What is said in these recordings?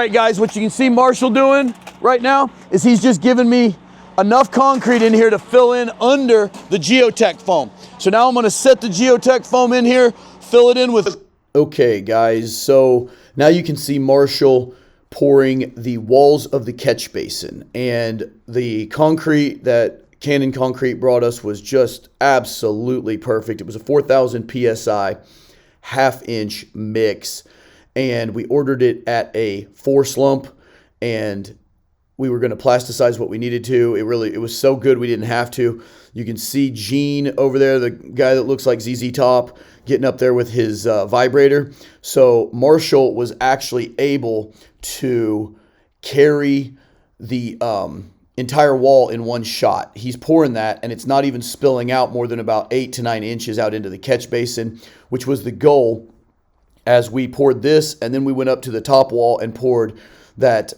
right, guys, what you can see Marshall doing right now is he's just giving me enough concrete in here to fill in under the geotech foam. So now I'm going to set the geotech foam in here, fill it in with... Okay, guys, so now you can see Marshall pouring the walls of the catch basin, and the concrete that Cannon Concrete brought us was just absolutely perfect. It was a 4,000 PSI half-inch mix, and we ordered it at a 4 slump, and we were going to plasticize what we needed to. It was so good we didn't have to. You can see Gene over there, the guy that looks like ZZ Top, getting up there with his vibrator. So Marshall was actually able to carry the entire wall in one shot. He's pouring that, and it's not even spilling out more than about 8 to 9 inches out into the catch basin, which was the goal as we poured this. And then we went up to the top wall and poured that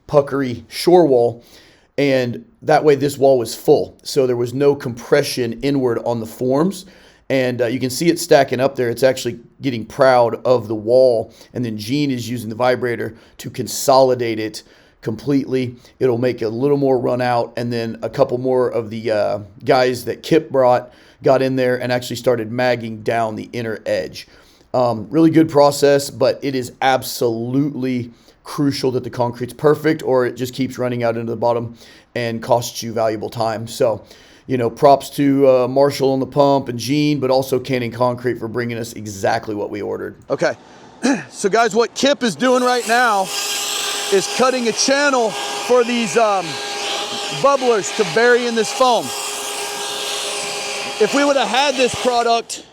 puckery shore wall, and that way this wall was full. So there was no compression inward on the forms. And you can see it stacking up there. It's actually getting proud of the wall. And then Gene is using the vibrator to consolidate it completely. It'll make a little more run out, and then a couple more of the guys that Kip brought got in there and actually started magging down the inner edge. Really good process, but it is absolutely crucial that the concrete's perfect, or it just keeps running out into the bottom and costs you valuable time. So, you know, props to Marshall on the pump and Gene, but also Cannon Concrete for bringing us exactly what we ordered. Okay, so guys, what Kip is doing right now is cutting a channel for these bubblers to bury in this foam. If we would have had this product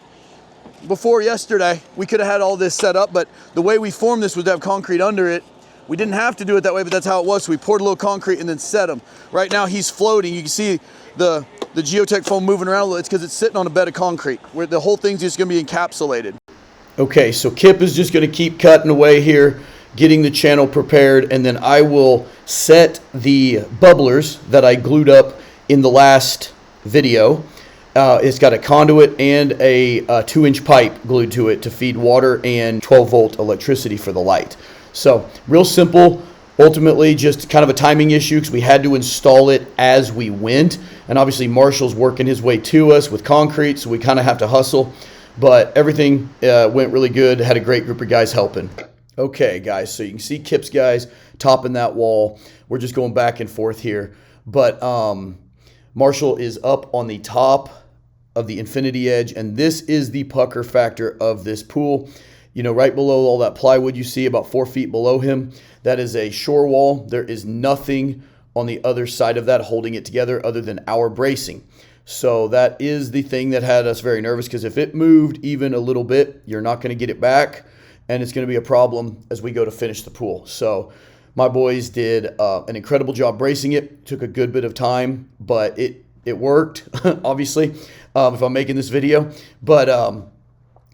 before yesterday, we could have had all this set up, but the way we formed this was to have concrete under it. We didn't have to do it that way, but that's how it was. So we poured a little concrete and then set them. Right now he's floating. You can see the geotech foam moving around a little. It's because it's sitting on a bed of concrete where the whole thing's just going to be encapsulated. Okay, so Kip is just going to keep cutting away here, getting the channel prepared, and then I will set the bubblers that I glued up in the last video. It's got a conduit and a 2-inch pipe glued to it to feed water and 12-volt electricity for the light. So real simple, ultimately just kind of a timing issue because we had to install it as we went. And obviously Marshall's working his way to us with concrete, so we kind of have to hustle. But everything went really good. Had a great group of guys helping. Okay, guys, so you can see Kip's guys topping that wall. We're just going back and forth here. But Marshall is up on the top of the infinity edge, and this is the pucker factor of this pool. You know, right below all that plywood you see about 4 feet below him, that is a shore wall. There is nothing on the other side of that holding it together other than our bracing. So that is the thing that had us very nervous, because if it moved even a little bit, you're not going to get it back, and it's going to be a problem as we go to finish the pool. So my boys did an incredible job bracing it. Took a good bit of time, but it worked, obviously, if I'm making this video. But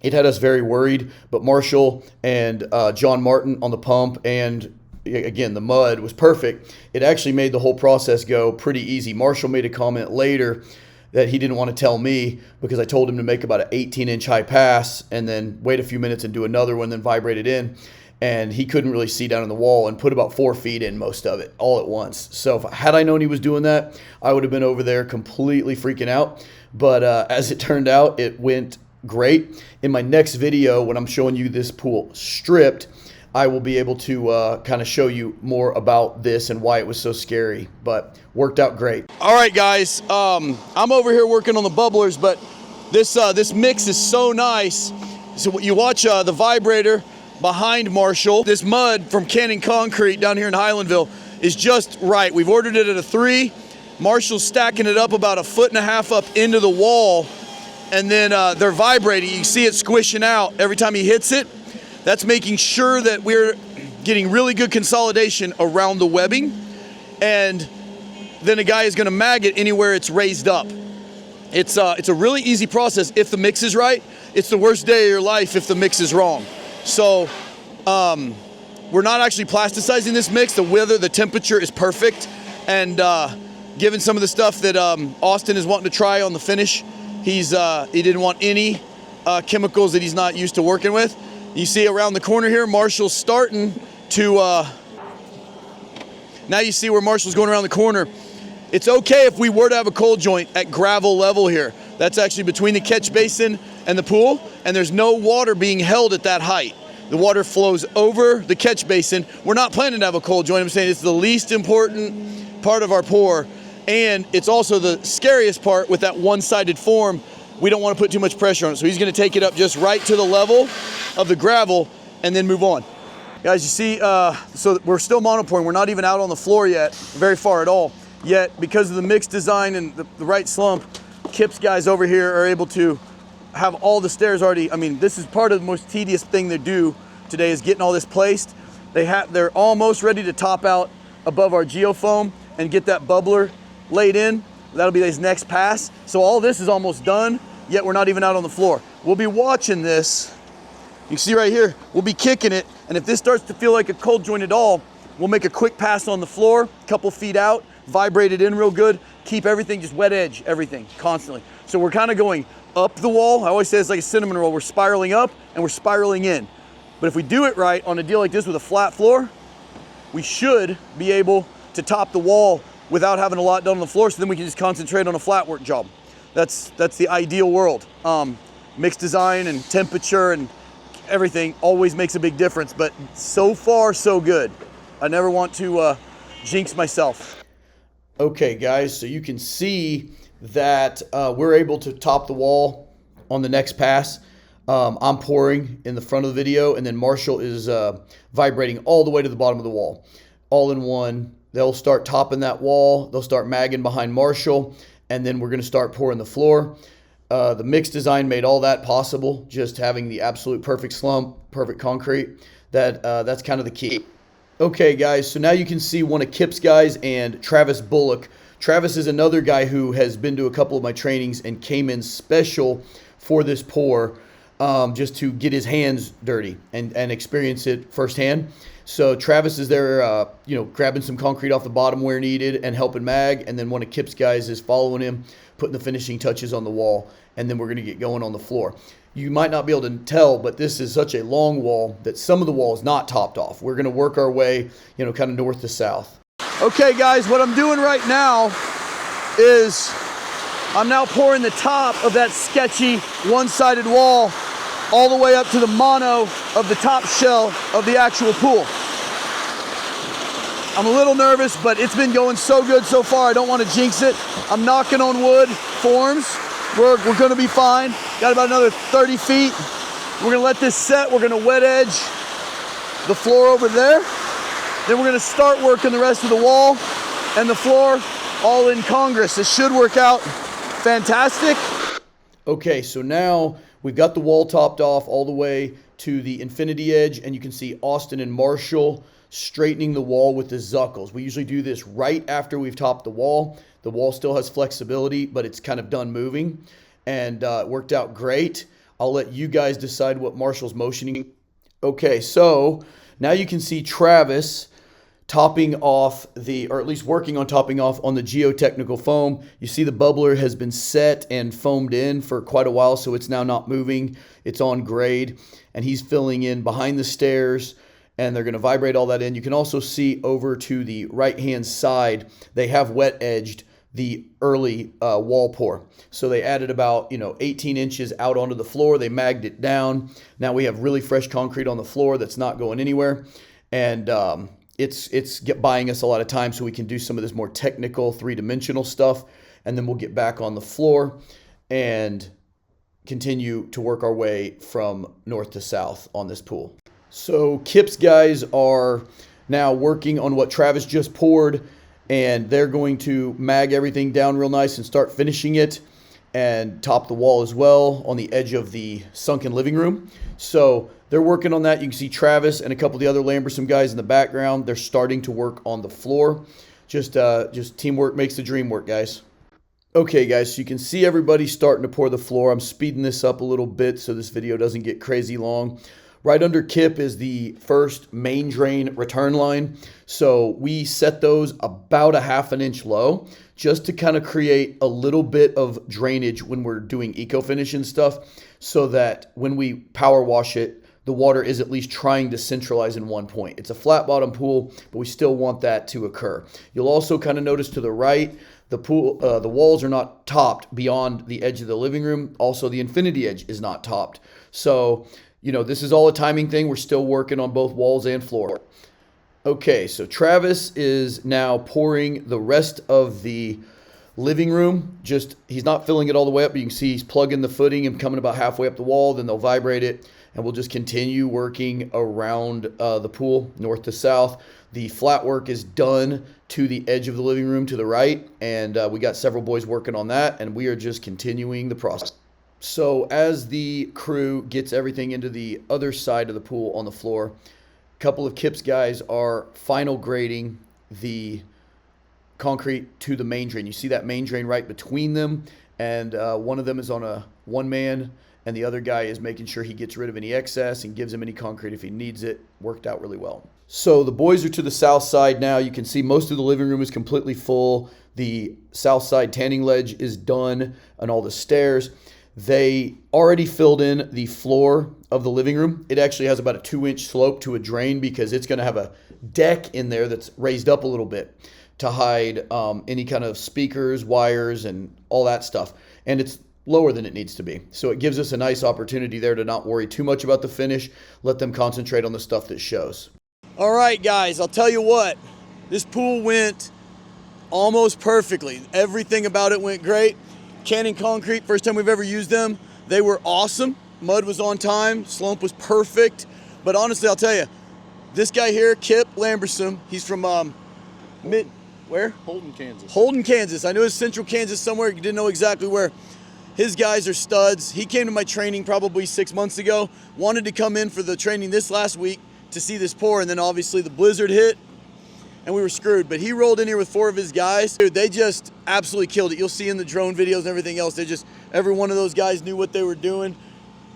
it had us very worried. But Marshall and John Martin on the pump, and again, the mud was perfect. It actually made the whole process go pretty easy. Marshall made a comment later that he didn't want to tell me because I told him to make about an 18-inch high pass and then wait a few minutes and do another one, then vibrate it in. And he couldn't really see down in the wall and put about 4 feet in most of it all at once. So had I known he was doing that, I would have been over there completely freaking out. But as it turned out, it went great. In my next video, when I'm showing you this pool stripped, I will be able to kind of show you more about this and why it was so scary, but worked out great. All right, guys, I'm over here working on the bubblers, but this mix is so nice. So you watch the vibrator behind Marshall. This mud from Cannon Concrete down here in Highlandville is just right. We've ordered it at a 3. Marshall's stacking it up about 1.5 feet up into the wall, and then they're vibrating. You can see it squishing out every time he hits it. That's making sure that we're getting really good consolidation around the webbing, and then a guy is going to mag it anywhere it's raised up. It's a really easy process if the mix is right. It's the worst day of your life if the mix is wrong. So we're not actually plasticizing this mix. The temperature is perfect, and given some of the stuff that Austin is wanting to try on the finish, he didn't want any chemicals that he's not used to working with. You see around the corner here, Marshall's starting to Now you see where Marshall's going around the corner. It's okay if we were to have a cold joint at gravel level here. That's actually between the catch basin and the pool, and there's no water being held at that height. The water flows over the catch basin. We're not planning to have a cold joint. I'm saying it's the least important part of our pour, and it's also the scariest part with that one-sided form. We don't want to put too much pressure on it. So he's going to take it up just right to the level of the gravel and then move on. Guys, you see, so we're still monopouring. We're not even out on the floor yet, very far at all. Yet, because of the mix design and the right slump, Kip's guys over here are able to have all the stairs already. I mean, this is part of the most tedious thing they do today is getting all this placed. They're almost ready to top out above our geofoam and get that bubbler laid in. That'll be his next pass. So all this is almost done, yet we're not even out on the floor. We'll be watching this. You can see right here, we'll be kicking it. And if this starts to feel like a cold joint at all, we'll make a quick pass on the floor, a couple feet out, vibrate it in real good, keep everything, just wet edge everything constantly. So we're kind of going up the wall. I always say it's like a cinnamon roll. We're spiraling up and we're spiraling in. But if we do it right on a deal like this with a flat floor, we should be able to top the wall without having a lot done on the floor, so then we can just concentrate on a flat work job. That's the ideal world. Mixed design and temperature and everything always makes a big difference, but so far so good. I never want to jinx myself. Okay, guys, so you can see that we're able to top the wall on the next pass. I'm pouring in the front of the video, and then Marshall is vibrating all the way to the bottom of the wall. All in one, they'll start topping that wall. They'll start magging behind Marshall, and then we're going to start pouring the floor. The mix design made all that possible, just having the absolute perfect slump, perfect concrete. That's kind of the key. Okay, guys, so now you can see one of Kip's guys and Travis Bullock. Travis is another guy who has been to a couple of my trainings and came in special for this pour, just to get his hands dirty and experience it firsthand. So Travis is there, grabbing some concrete off the bottom where needed and helping mag, and then one of Kip's guys is following him, putting the finishing touches on the wall, and then we're going to get going on the floor. You might not be able to tell, but this is such a long wall that some of the wall is not topped off. We're going to work our way, kind of north to south. Okay, guys, what I'm doing right now is I'm now pouring the top of that sketchy one-sided wall all the way up to the mono of the top shell of the actual pool. I'm a little nervous, but it's been going so good so far, I don't want to jinx it. I'm knocking on wood, forms. We're going to be fine. Got about another 30 feet. We're going to let this set. We're going to wet edge the floor over there. Then we're going to start working the rest of the wall and the floor all in Congress. It should work out fantastic. Okay, so now we've got the wall topped off all the way to the infinity edge, and you can see Austin and Marshall straightening the wall with the zuckles. We usually do this right after we've topped the wall. The wall still has flexibility, but it's kind of done moving, and it worked out great. I'll let you guys decide what Marshall's motioning. Okay, so now you can see Travis topping off or at least working on topping off on the geotechnical foam. You see the bubbler has been set and foamed in for quite a while, so it's now not moving. It's on grade, and he's filling in behind the stairs, and they're going to vibrate all that in. You can also see over to the right-hand side, they have wet edged the early wall pour. So they added about 18 inches out onto the floor. They magged it down. Now we have really fresh concrete on the floor that's not going anywhere, and it's buying us a lot of time so we can do some of this more technical three-dimensional stuff, and then we'll get back on the floor and continue to work our way from north to south on this pool. So Kip's guys are now working on what Travis just poured, and they're going to mag everything down real nice and start finishing it and top the wall as well on the edge of the sunken living room. So they're working on that. You can see Travis and a couple of the other Lamberson guys in the background. They're starting to work on the floor. Just teamwork makes the dream work, guys. Okay, guys, so you can see everybody starting to pour the floor. I'm speeding this up a little bit so this video doesn't get crazy long. Right under Kip is the first main drain return line. So we set those about a ½ an inch low just to kind of create a little bit of drainage when we're doing eco finish and stuff, so that when we power wash it the water is at least trying to centralize in one point. It's a flat bottom pool, but we still want that to occur. You'll also kind of notice to the right, the pool, the walls are not topped beyond the edge of the living room. Also, the infinity edge is not topped. So, you know, this is all a timing thing. We're still working on both walls and floor. Okay, so Travis is now pouring the rest of the living room. He's not filling it all the way up, but you can see he's plugging the footing and coming about halfway up the wall. Then they'll vibrate it, and we'll just continue working around the pool, north to south. The flat work is done to the edge of the living room to the right, and we got several boys working on that, and we are just continuing the process. So as the crew gets everything into the other side of the pool on the floor, a couple of Kip's guys are final grading the concrete to the main drain. You see that main drain right between them, and one of them is on a one-man, and the other guy is making sure he gets rid of any excess and gives him any concrete if he needs it. Worked out really well. So the boys are to the south side now. You can see most of the living room is completely full. The south side tanning ledge is done and all the stairs. They already filled in the floor of the living room. It actually has about a 2-inch slope to a drain because it's going to have a deck in there that's raised up a little bit to hide any kind of speakers, wires, and all that stuff. And it's lower than it needs to be. So it gives us a nice opportunity there to not worry too much about the finish. Let them concentrate on the stuff that shows. All right, guys, I'll tell you what. This pool went almost perfectly. Everything about it went great. Cannon Concrete, first time we've ever used them. They were awesome. Mud was on time. Slump was perfect. But honestly, I'll tell you, this guy here, Kip Lamberson, he's from where? Holden, Kansas. Holden, Kansas. I knew it was central Kansas somewhere. Didn't know exactly where. His guys are studs. He came to my training probably 6 months ago. Wanted to come in for the training this last week to see this pour, and then obviously the blizzard hit, and we were screwed. But he rolled in here with 4 of his guys. Dude, they just absolutely killed it. You'll see in the drone videos and everything else, every one of those guys knew what they were doing.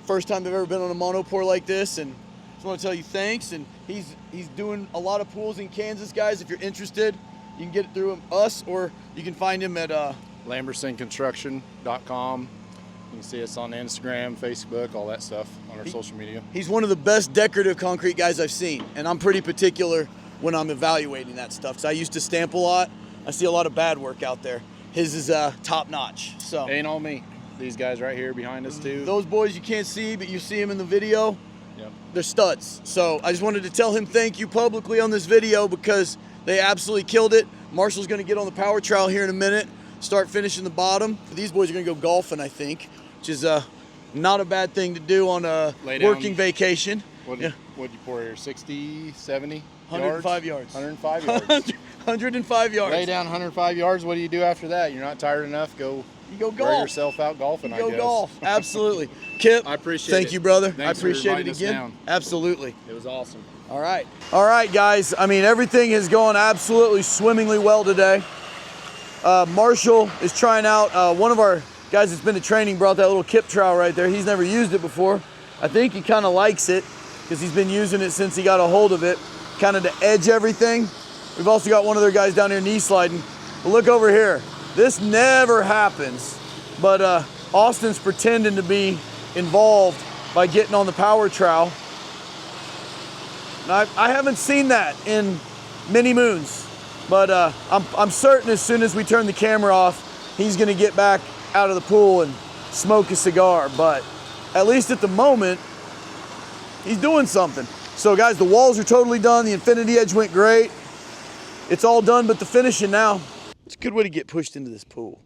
First time they've ever been on a Monopour like this, and just want to tell you thanks. And he's doing a lot of pools in Kansas, guys. If you're interested, you can get it through us, or you can find him at LambersonConstruction.com. You can see us on Instagram, Facebook, all that stuff on our social media. He's one of the best decorative concrete guys I've seen, and I'm pretty particular when I'm evaluating that stuff, because I used to stamp a lot. I see a lot of bad work out there. His is top notch. So Ain't all me. These guys right here behind us too. Those boys you can't see, but you see them in the video. Yep. They're studs. So I just wanted to tell him thank you publicly on this video because they absolutely killed it. Marshall's going to get on the power trowel here in a minute, start finishing the bottom. These boys are going to go golfing, I think, which is not a bad thing to do on a working vacation. What'd you pour here? 60, 70 105 yards. 105 yards. 105 yards. Lay down 105 yards. What do you do after that? You're not tired enough? You go golf. Wear yourself out golfing, I guess. Go golf. Absolutely. Kip, I appreciate it. Thank you, brother. Thanks I appreciate for it inviting again. us down. Absolutely. It was awesome. All right. All right, guys. I mean, everything has gone absolutely swimmingly well today. Marshall is trying out. One of our guys that's been to training brought that little Kip trowel right there. He's never used it before. I think he kind of likes it because he's been using it since he got a hold of it, kind of to edge everything. We've also got one of their guys down here knee sliding. But look over here. This never happens, but Austin's pretending to be involved by getting on the power trowel. And I haven't seen that in many moons, but I'm certain as soon as we turn the camera off, he's gonna get back out of the pool and smoke a cigar. But at least at the moment, he's doing something. So guys, the walls are totally done. The infinity edge went great. It's all done but the finishing now. It's a good way to get pushed into this pool.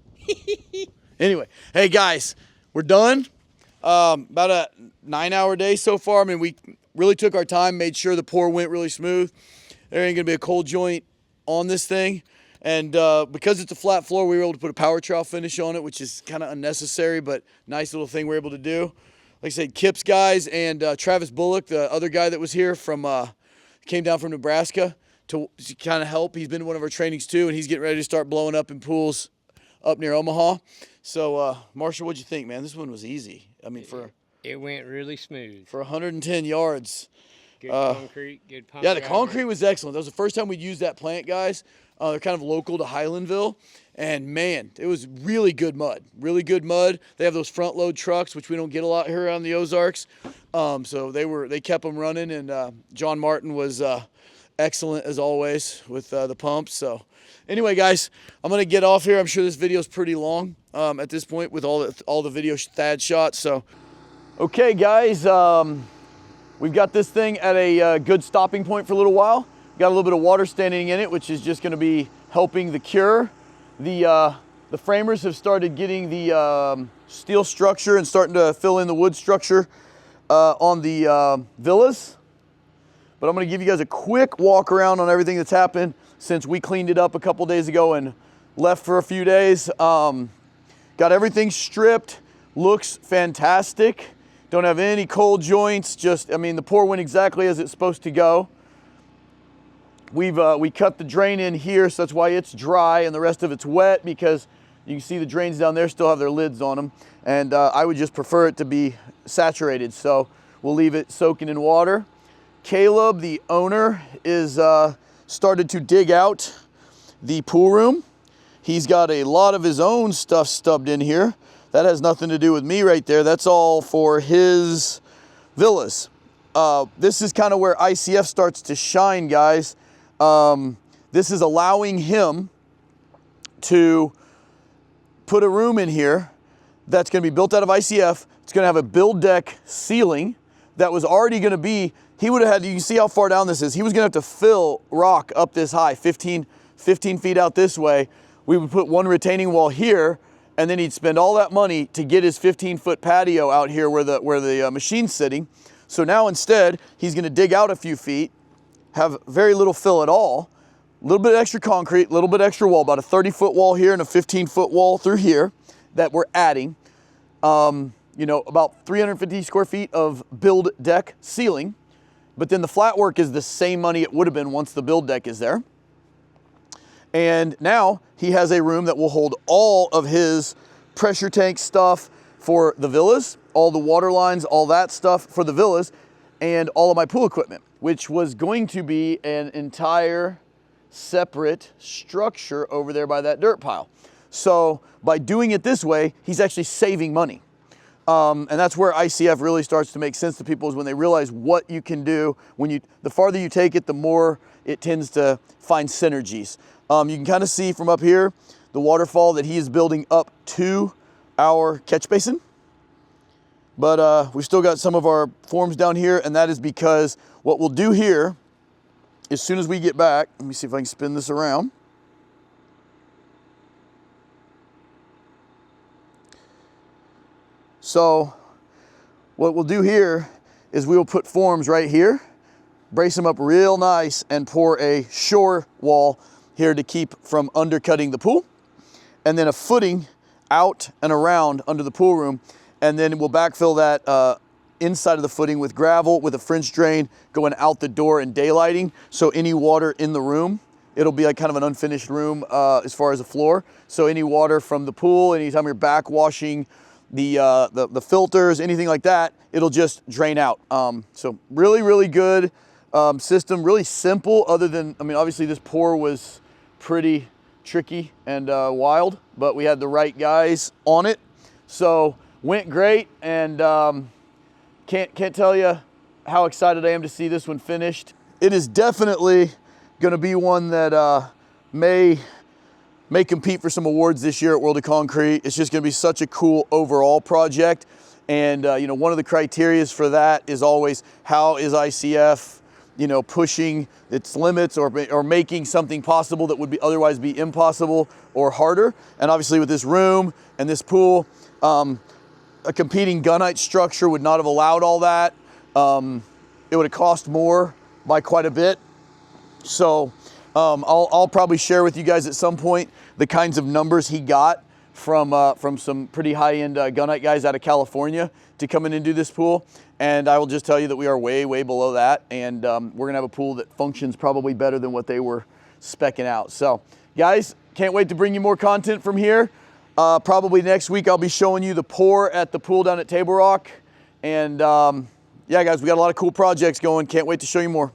Anyway, hey guys, we're done. About a 9-hour day so far. I mean, we really took our time, made sure the pour went really smooth. There ain't gonna be a cold joint on this thing. And because it's a flat floor, we were able to put a power trowel finish on it, which is kind of unnecessary, but nice little thing we're able to do. Like I said, Kip's guys and Travis Bullock, the other guy that was here from, came down from Nebraska to kind of help. He's been in one of our trainings too, and he's getting ready to start blowing up in pools up near Omaha. So, Marshall, what'd you think, man? This one was easy. I mean, it went really smooth. For 110 yards. Good concrete, good pump. Yeah, the concrete was excellent. That was the first time we'd used that plant, guys. They're kind of local to Highlandville. And man, it was really good mud, really good mud. They have those front load trucks, which we don't get a lot here on the Ozarks. So they kept them running, and John Martin was excellent as always with the pumps. So anyway, guys, I'm gonna get off here. I'm sure this video is pretty long at this point with all the video Thad shot. So okay, guys, we've got this thing at a good stopping point for a little while. Got a little bit of water standing in it, which is just going to be helping the cure. The framers have started getting the steel structure and starting to fill in the wood structure on the villas. But I'm going to give you guys a quick walk around on everything that's happened since we cleaned it up a couple days ago and left for a few days. Got everything stripped, looks fantastic. Don't have any cold joints. Just, I mean, the pour went exactly as it's supposed to go. We cut the drain in here, so that's why it's dry and the rest of it's wet, because you can see the drains down there still have their lids on them. And I would just prefer it to be saturated, so we'll leave it soaking in water. Caleb, the owner, is started to dig out the pool room. He's got a lot of his own stuff stubbed in here. That has nothing to do with me right there. That's all for his villas. This is kind of where ICF starts to shine, guys. This is allowing him to put a room in here that's going to be built out of ICF. It's going to have a build deck ceiling that was already going to be, he would have had, you can see how far down this is. He was going to have to fill rock up this high, 15 feet out this way. We would put one retaining wall here, and then he'd spend all that money to get his 15-foot patio out here where the machine's sitting. So now instead, he's going to dig out a few feet, have very little fill at all, a little bit extra concrete, a little bit extra wall, about a 30-foot wall here and a 15-foot wall through here that we're adding. You know, about 350 square feet of build deck ceiling, but then the flat work is the same money it would have been once the build deck is there. And now he has a room that will hold all of his pressure tank stuff for the villas, all the water lines, all that stuff for the villas, and all of my pool equipment, which was going to be an entire separate structure over there by that dirt pile. So by doing it this way, he's actually saving money. And that's where ICF really starts to make sense to people, is when they realize what you can do. The farther you take it, the more it tends to find synergies. You can kind of see from up here the waterfall that he is building up to our catch basin. But we've still got some of our forms down here, and that is because what we'll do here, as soon as we get back, let me see if I can spin this around. So what we'll do here is we will put forms right here, brace them up real nice, and pour a shore wall here to keep from undercutting the pool, and then a footing out and around under the pool room. And then we'll backfill that inside of the footing with gravel with a French drain going out the door and daylighting. So any water in the room, it'll be like kind of an unfinished room as far as the floor. So any water from the pool, anytime you're back washing the filters, anything like that, it'll just drain out. So really, really good system, really simple, other than, I mean, obviously this pour was pretty tricky and wild, but we had the right guys on it. So went great, and can't tell you how excited I am to see this one finished. It is definitely going to be one that may compete for some awards this year at World of Concrete. It's just going to be such a cool overall project, and you know, one of the criteria for that is always, how is ICF, you know, pushing its limits or making something possible that would otherwise be impossible or harder. And obviously with this room and this pool, a competing gunite structure would not have allowed all that. It would have cost more by quite a bit. So I'll probably share with you guys at some point the kinds of numbers he got from some pretty high-end gunite guys out of California to come in and do this pool. And I will just tell you that we are way, way below that. And we're gonna have a pool that functions probably better than what they were speccing out. So guys, can't wait to bring you more content from here. Probably next week I'll be showing you the pour at the pool down at Table Rock. And yeah, guys, we got a lot of cool projects going. Can't wait to show you more.